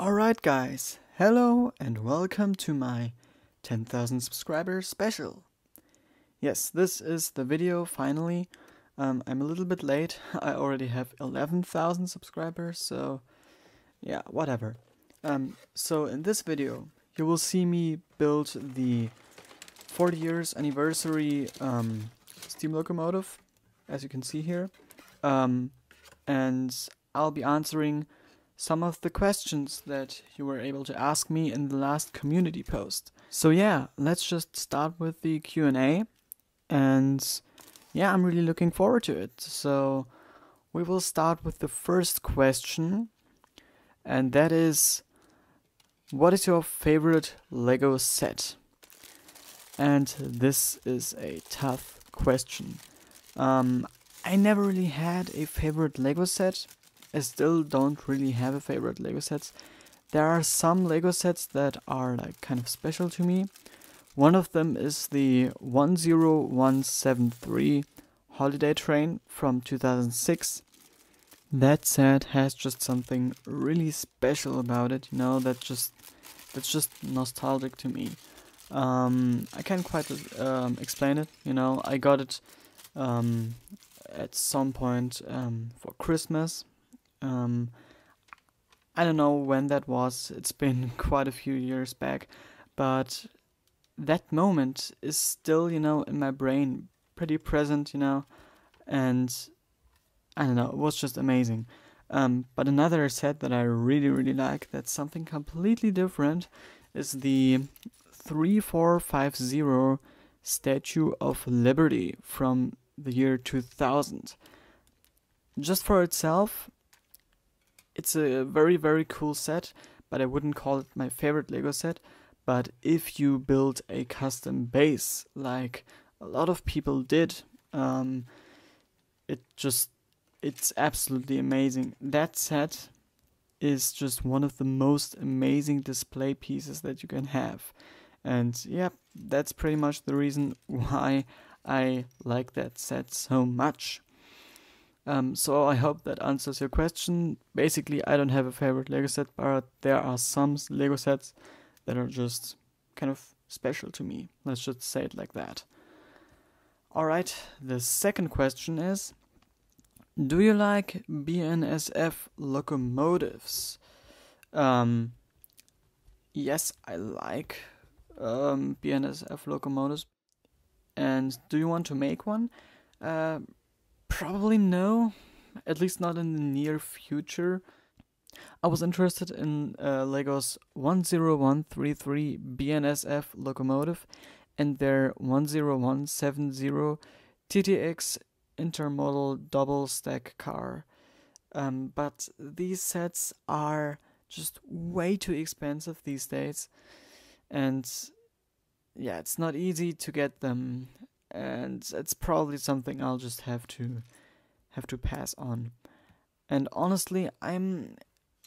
Alright guys, hello and welcome to my 10,000 subscribers special. Yes, this is the video finally. I'm a little bit late, I already have 11,000 subscribers, so yeah, whatever. So in this video, you will see me build the 40 years anniversary steam locomotive, as you can see here. And I'll be answering some of the questions that you were able to ask me in the last community post. So yeah, let's just start with the Q&A, and yeah, I'm really looking forward to it. So we will start with the first question, and that is, what is your favorite Lego set? And this is a tough question. I never really had a favorite Lego set. I still don't really have a favorite Lego sets. There are some Lego sets that are like kind of special to me. One of them is the 10173 Holiday Train from 2006. That set has just something really special about it, you know, that's just nostalgic to me. I can't quite explain it, you know. I got it at some point for Christmas. I don't know when that was, it's been quite a few years back, but that moment is still, you know, in my brain, pretty present, you know, and I don't know, it was just amazing. But another set that I really like, that's something completely different, is the 3450 Statue of Liberty from the year 2000. Just for itself, it's a very cool set, but I wouldn't call it my favorite Lego set. But if you build a custom base, like a lot of people did, it's absolutely amazing. That set is just one of the most amazing display pieces that you can have. And yeah, that's pretty much the reason why I like that set so much. So I hope that answers your question. Basically, I don't have a favorite Lego set, but there are some Lego sets that are just kind of special to me. Let's just say it like that. Alright, the second question is, do you like BNSF locomotives? Yes, I like BNSF locomotives. And do you want to make one? Probably no, at least not in the near future. I was interested in Lego's 10133 BNSF locomotive and their 10170 TTX intermodal double stack car. But these sets are just way too expensive these days, and yeah, it's not easy to get them, and it's probably something I'll just have to pass on. And honestly, I'm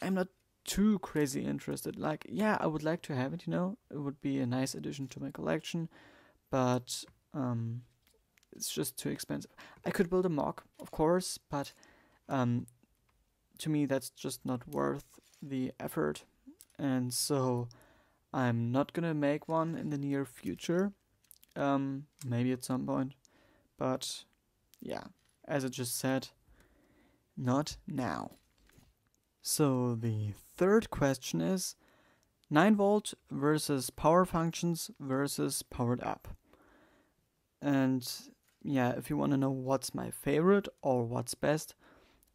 not too crazy interested. Like, yeah, I would like to have it, you know, it would be a nice addition to my collection, but it's just too expensive. I could build a mock, of course, but to me that's just not worth the effort, and so I'm not gonna make one in the near future. Maybe at some point, but yeah, as I just said, not now. So the third question is 9-volt versus power functions versus powered up. And yeah, if you want to know what's my favorite or what's best,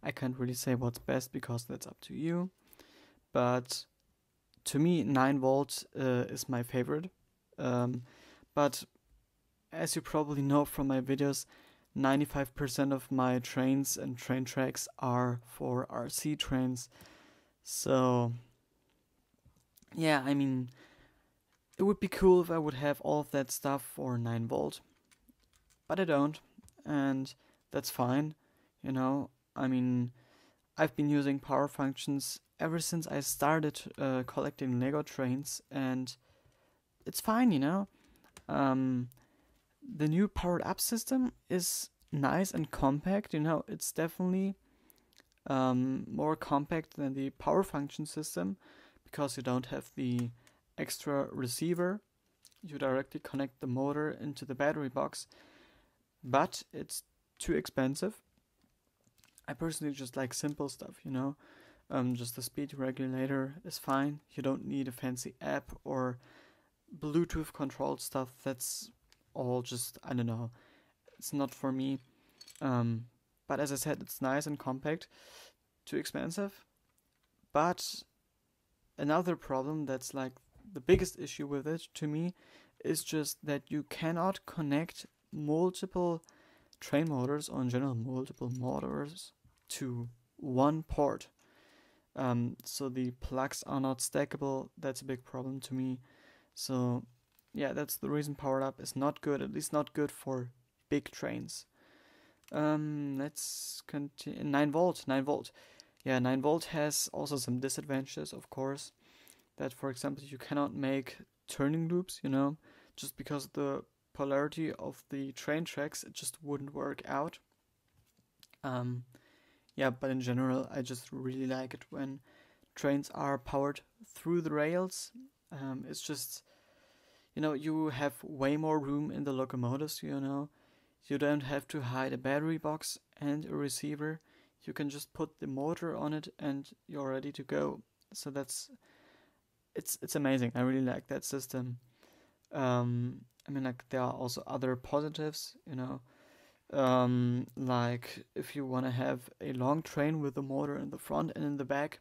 I can't really say what's best because that's up to you. But to me, 9-volt is my favorite. But as you probably know from my videos, 95% of my trains and train tracks are for RC trains. So yeah, I mean, it would be cool if I would have all of that stuff for 9-volt, but I don't, and that's fine, you know. I mean, I've been using power functions ever since I started collecting Lego trains, and it's fine, you know. The new powered up system is nice and compact, you know. It's definitely more compact than the power function system, because you don't have the extra receiver. You directly connect the motor into the battery box, but it's too expensive. I personally just like simple stuff, just the speed regulator is fine. You don't need a fancy app or Bluetooth controlled stuff. That's all just, I don't know, it's not for me. But as I said, it's nice and compact. Too expensive. But another problem that's like the biggest issue with it to me is just that you cannot connect multiple train motors, or in general multiple motors, to one port. So the plugs are not stackable. That's a big problem to me. So yeah, that's the reason powered up is not good, at least not good for big trains. Let's continue. 9 volt. Yeah, 9 volt has also some disadvantages, of course. That, for example, you cannot make turning loops, just because of the polarity of the train tracks, it just wouldn't work out. Yeah, but in general, I just really like it when trains are powered through the rails. It's just, you have way more room in the locomotives, You don't have to hide a battery box and a receiver. You can just put the motor on it and you're ready to go. So it's amazing. I really like that system. There are also other positives, like if you want to have a long train with a motor in the front and in the back,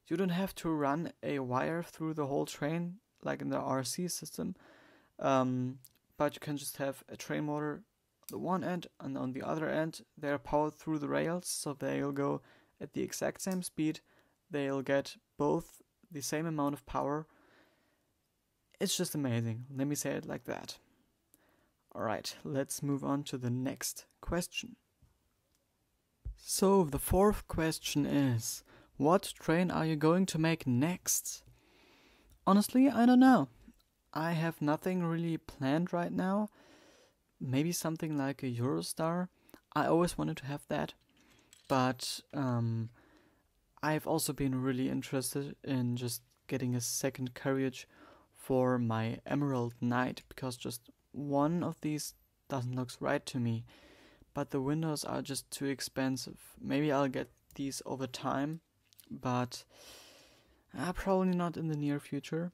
you don't have to run a wire through the whole train like in the RC system, but you can just have a train motor on the one end, and on the other end they're powered through the rails, so they'll go at the exact same speed. They'll get both the same amount of power. It's just amazing. Let me say it like that. Alright, let's move on to the next question. So, the fourth question is, what train are you going to make next? Honestly, I don't know. I have nothing really planned right now. Maybe something like a Eurostar. I always wanted to have that. But I've also been really interested in just getting a second carriage for my Emerald Knight, because just one of these doesn't look right to me, but the windows are just too expensive. Maybe I'll get these over time, but probably not in the near future.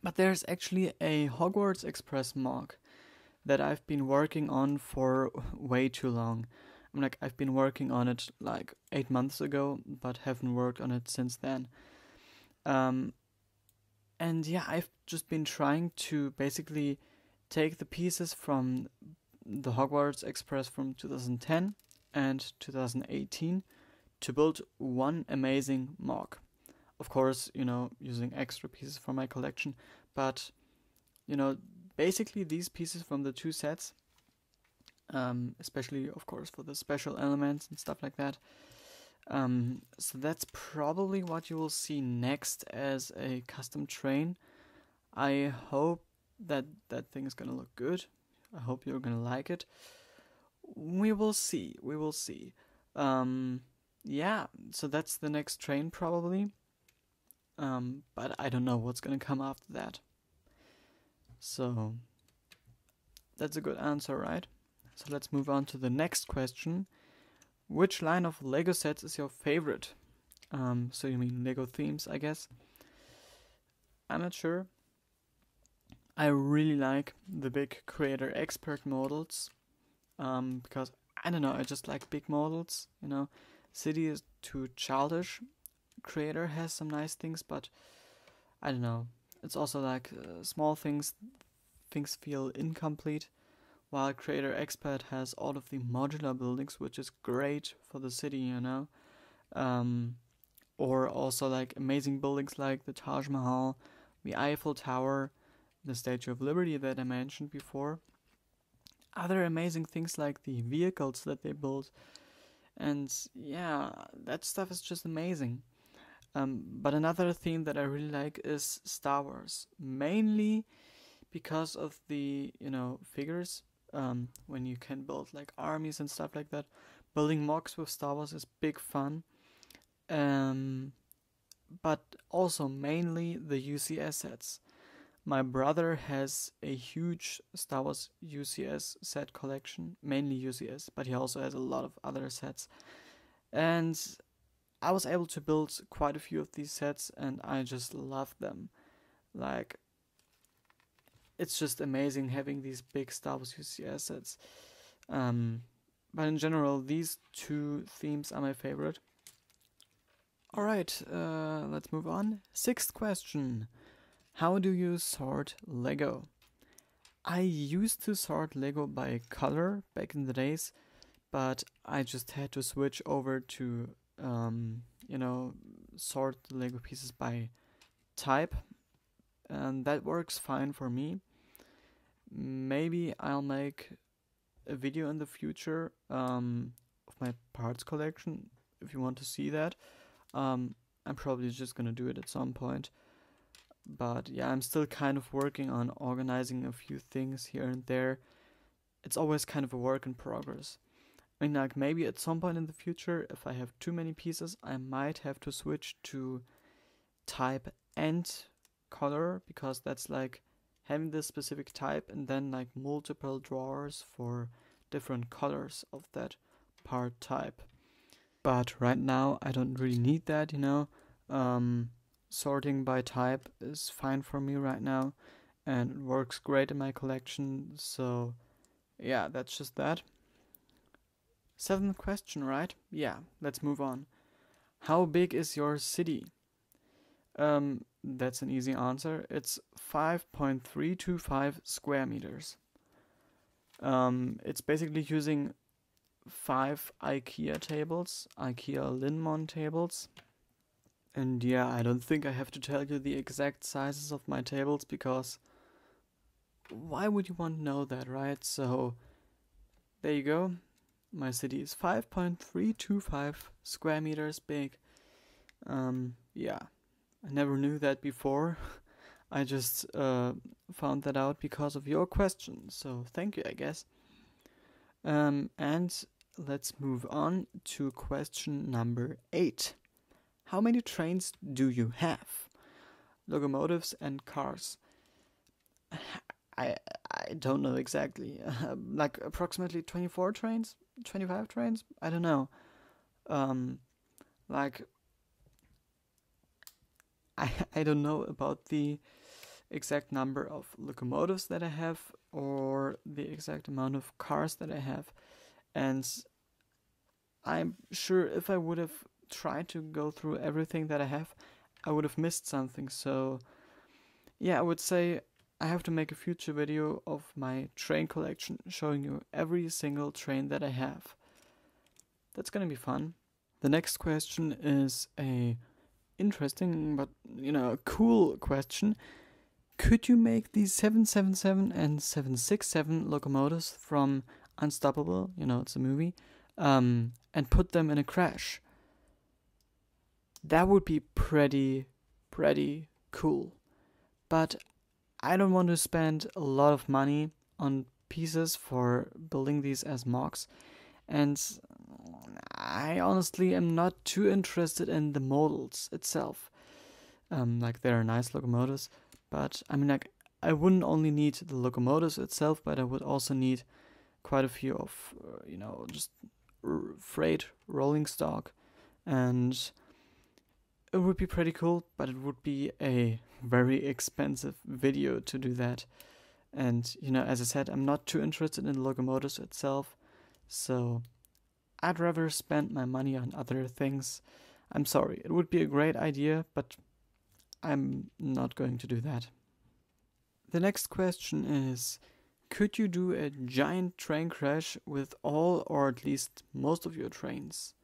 But there's actually a Hogwarts Express MOC that I've been working on for way too long. I've been working on it like 8 months ago, but haven't worked on it since then. And yeah, I've just been trying to basically take the pieces from the Hogwarts Express from 2010 and 2018 to build one amazing MOC. Of course, using extra pieces from my collection, but, basically these pieces from the two sets, especially, of course, for the special elements and stuff like that. So that's probably what you will see next as a custom train. I hope that thing is gonna look good. I hope you're gonna like it. We will see. Yeah, so that's the next train probably. But I don't know what's gonna come after that. So that's a good answer, right? So let's move on to the next question. Which line of Lego sets is your favorite? So you mean Lego themes, I guess. I'm not sure. I really like the big Creator Expert models, because, I don't know, I just like big models, City is too childish. Creator has some nice things, but I don't know. It's also like small things feel incomplete, while Creator Expert has all of the modular buildings, which is great for the city, or also like amazing buildings like the Taj Mahal, the Eiffel Tower, the Statue of Liberty that I mentioned before. Other amazing things like the vehicles that they build, and yeah, that stuff is just amazing. But another theme that I really like is Star Wars, mainly because of the figures. When you can build like armies and stuff like that, building MOCs with Star Wars is big fun. but also mainly the UCS sets. My brother has a huge Star Wars UCS set collection, mainly UCS, but he also has a lot of other sets. And I was able to build quite a few of these sets, and I just love them. Like, it's just amazing having these big Star Wars UCS sets. But in general, these two themes are my favorite. Alright, let's move on. 6th question. How do you sort Lego? I used to sort Lego by color back in the days, but I just had to switch over to, sort the Lego pieces by type, and that works fine for me. Maybe I'll make a video in the future of my parts collection if you want to see that. I'm probably just gonna do it at some point. But yeah, I'm still kind of working on organizing a few things here and there. It's always kind of a work in progress. I mean, like, maybe at some point in the future, if I have too many pieces, I might have to switch to type and color, because that's like having this specific type and then like multiple drawers for different colors of that part type. But right now, I don't really need that, sorting by type is fine for me right now, and it works great in my collection. So yeah, that's just that. 7th question, right? Yeah, let's move on. How big is your city? That's an easy answer. It's 5.325 square meters. It's basically using 5 IKEA tables, IKEA Linmon tables. And yeah, I don't think I have to tell you the exact sizes of my tables, because why would you want to know that, right? So there you go. My city is 5.325 square meters big. Yeah, I never knew that before. I just found that out because of your question. So thank you, I guess. And let's move on to question number 8. How many trains do you have? Locomotives and cars. I don't know exactly. Like approximately 24 trains? 25 trains? I don't know. I don't know about the exact number of locomotives that I have, or the exact amount of cars that I have. And I'm sure if I would have tried to go through everything that I have, I would have missed something. So yeah, I would say I have to make a future video of my train collection, showing you every single train that I have. That's gonna be fun. The next question is a interesting but cool question. Could you make these 777 and 767 locomotives from Unstoppable, it's a movie, and put them in a crash? That would be pretty cool. But I don't want to spend a lot of money on pieces for building these as mocks, and I honestly am not too interested in the models itself. They're nice locomotives, but I wouldn't only need the locomotives itself, but I would also need quite a few of, just freight rolling stock, and it would be pretty cool, but it would be a very expensive video to do that. And, as I said, I'm not too interested in the locomotives itself, so I'd rather spend my money on other things. I'm sorry, it would be a great idea, but I'm not going to do that. The next question is, could you do a giant train crash with all or at least most of your trains?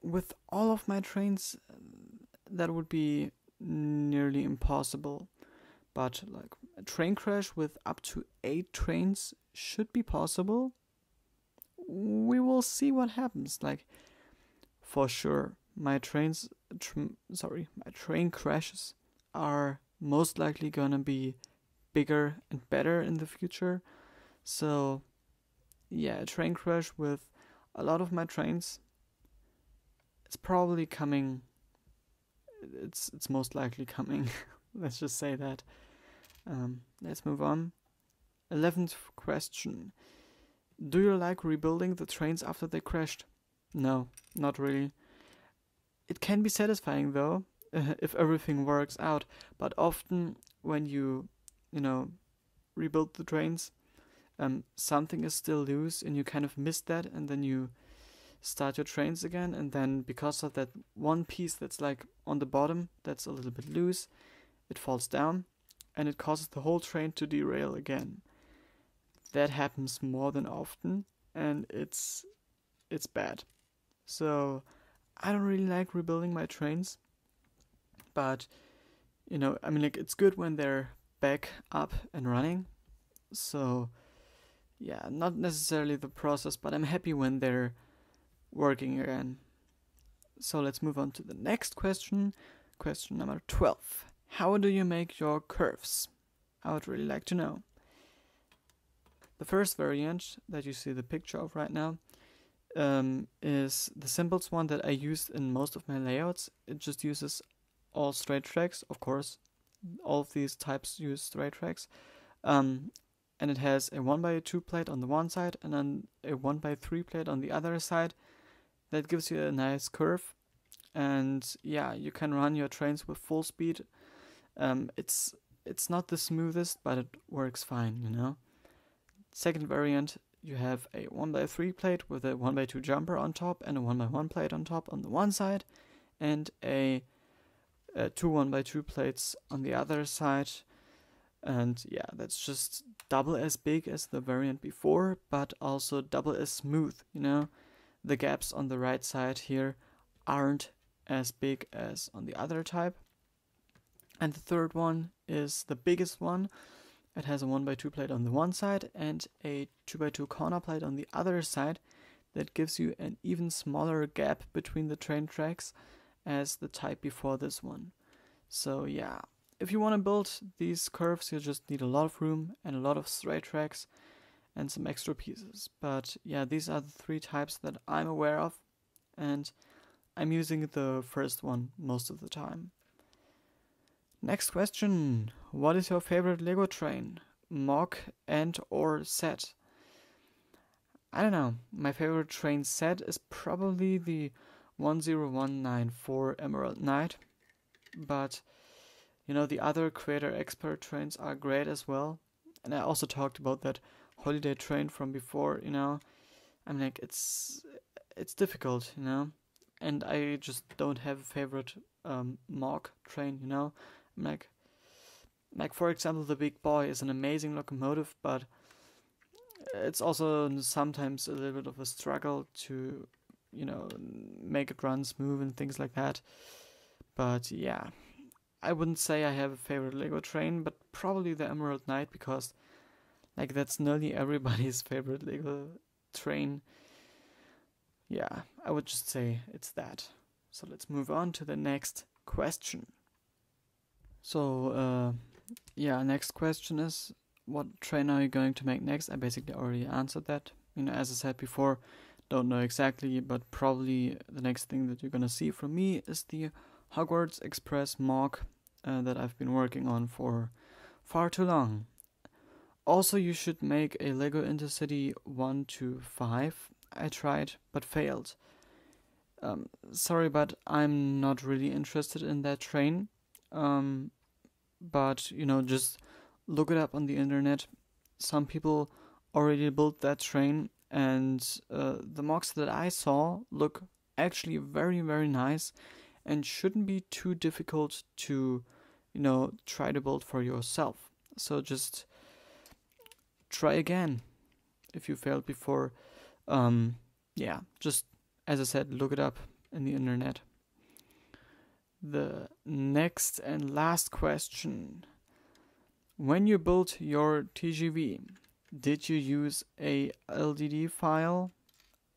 With all of my trains, that would be nearly impossible. But a train crash with up to 8 trains should be possible. We will see what happens. For sure, my train crashes are most likely gonna be bigger and better in the future. So yeah, a train crash with a lot of my trains, it's probably coming it's most likely coming. Let's just say that. Let's move on. 11th question. Do you like rebuilding the trains after they crashed? No, not really. It can be satisfying though, if everything works out, but often when you rebuild the trains, something is still loose and you kind of miss that, and then you start your trains again, and then because of that one piece that's like on the bottom that's a little bit loose, it falls down and it causes the whole train to derail again. That happens more than often, and it's bad. So I don't really like rebuilding my trains, but it's good when they're back up and running. So yeah, not necessarily the process, but I'm happy when they're working again. So let's move on to the next question. Question number 12. How do you make your curves? I would really like to know. The first variant that you see the picture of right now is the simplest one that I used in most of my layouts. It just uses all straight tracks, of course. All of these types use straight tracks. And it has a 1x2 plate on the one side and then a 1x3 plate on the other side. That gives you a nice curve. And yeah, you can run your trains with full speed. It's not the smoothest, but it works fine, Second variant, you have a 1x3 plate with a 1x2 jumper on top and a 1x1 plate on top on the one side, and two 1x2 plates on the other side. And yeah, that's just double as big as the variant before, but also double as smooth, The gaps on the right side here aren't as big as on the other type. And the third one is the biggest one. It has a 1x2 plate on the one side and a 2x2 corner plate on the other side. That gives you an even smaller gap between the train tracks as the type before this one. So yeah, if you want to build these curves, you just need a lot of room and a lot of straight tracks and some extra pieces. But yeah, these are the three types that I'm aware of, and I'm using the first one most of the time. Next question. What is your favorite Lego train? Mock and or set? I don't know. My favorite train set is probably the 10194 Emerald Knight. But, the other Creator Expert trains are great as well. And I also talked about that holiday train from before, it's difficult, And I just don't have a favorite mock train, Like for example, the Big Boy is an amazing locomotive, but it's also sometimes a little bit of a struggle to, make it run smooth and things like that. But yeah, I wouldn't say I have a favorite Lego train, but probably the Emerald Knight, because that's nearly everybody's favorite Lego train. Yeah, I would just say it's that. So let's move on to the next question. So, next question is, what train are you going to make next? I basically already answered that. As I said before, don't know exactly, but probably the next thing that you're gonna see from me is the Hogwarts Express mock that I've been working on for far too long. Also, you should make a Lego Intercity 1 to 5. I tried, but failed. Sorry, but I'm not really interested in that train. But, just look it up on the internet. Some people already built that train, and the mocks that I saw look actually very, very nice and shouldn't be too difficult to, try to build for yourself. So just try again if you failed before. Just as I said, look it up in the internet. The next and last question. When you built your TGV, did you use a LDD file?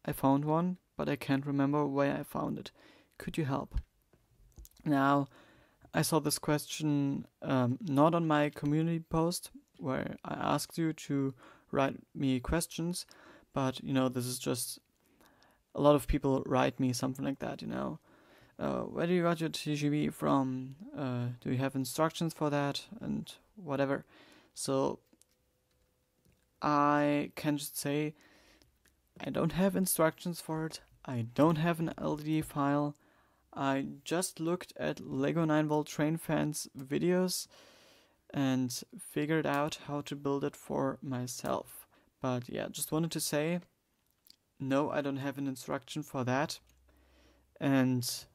I found one, but I can't remember where I found it. Could you help? Now, I saw this question not on my community post, where I asked you to write me questions, but this is just a lot of people write me something like that, where do you got your TGV from? Do you have instructions for that? And whatever. So I can just say I don't have instructions for it. I don't have an LDD file. I just looked at Lego 9V train fans videos and figured out how to build it for myself. But yeah, just wanted to say, no, I don't have an instruction for that. And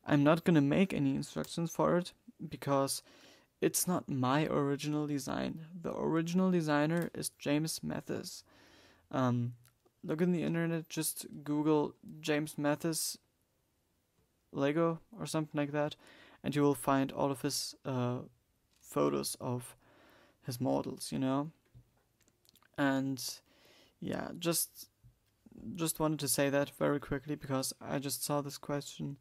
I'm not gonna make any instructions for it because it's not my original design. The original designer is James Mathis. Look in the internet, just Google James Mathis Lego or something like that, and you will find all of his photos of his models, you know. And yeah, just wanted to say that very quickly because I just saw this question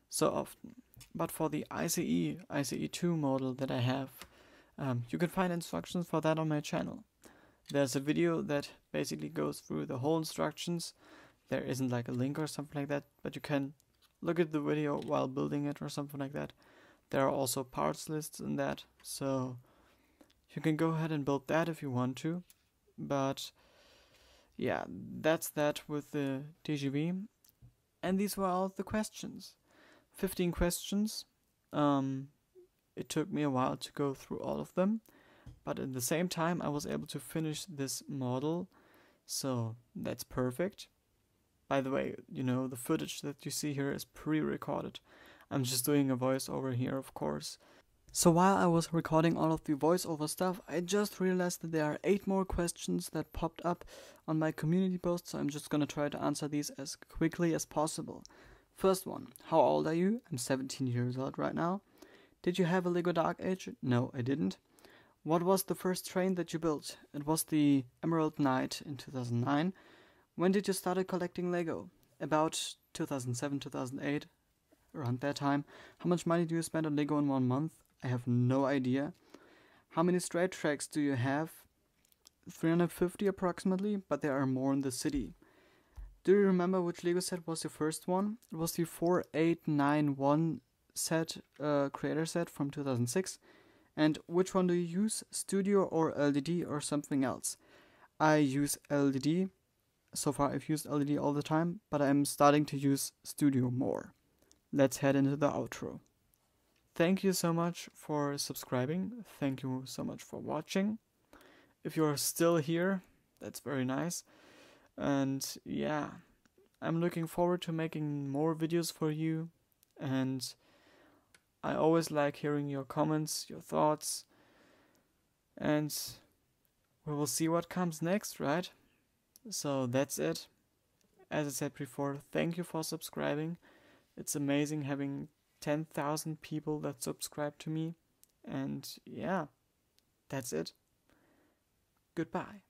so often. But for the ICE2 model that I have, you can find instructions for that on my channel. There's a video that basically goes through the whole instructions. There isn't like a link or something like that, but you can look at the video while building it or something like that. There are also parts lists in that, so you can go ahead and build that if you want to. But yeah, that's that with the TGV. And these were all of the questions. 15 questions. It took me a while to go through all of them, but at the same time I was able to finish this model, so that's perfect. By the way, you know, the footage that you see here is pre-recorded. I'm just doing a voiceover here, of course. So while I was recording all of the voiceover stuff, I just realized that there are 8 more questions that popped up on my community post, so I'm just gonna try to answer these as quickly as possible. First one, how old are you? I'm 17 years old right now. Did you have a Lego Dark Age? No, I didn't. What was the first train that you built? It was the Emerald Knight in 2009. When did you start collecting Lego? About 2007, 2008, around that time. How much money do you spend on Lego in 1 month? I have no idea. How many straight tracks do you have? 350 approximately, but there are more in the city. Do you remember which Lego set was your first one? It was the 4891 set, creator set from 2006. And which one do you use? Studio or LDD or something else? I use LDD. So far I've used LDD all the time, but I'm starting to use Studio more. Let's head into the outro. Thank you so much for subscribing. Thank you so much for watching. If you're still here, that's very nice. And yeah, I'm looking forward to making more videos for you. And I always like hearing your comments, your thoughts. And we will see what comes next, right? So that's it. As I said before, thank you for subscribing. It's amazing having 10,000 people that subscribe to me. And yeah, that's it. Goodbye.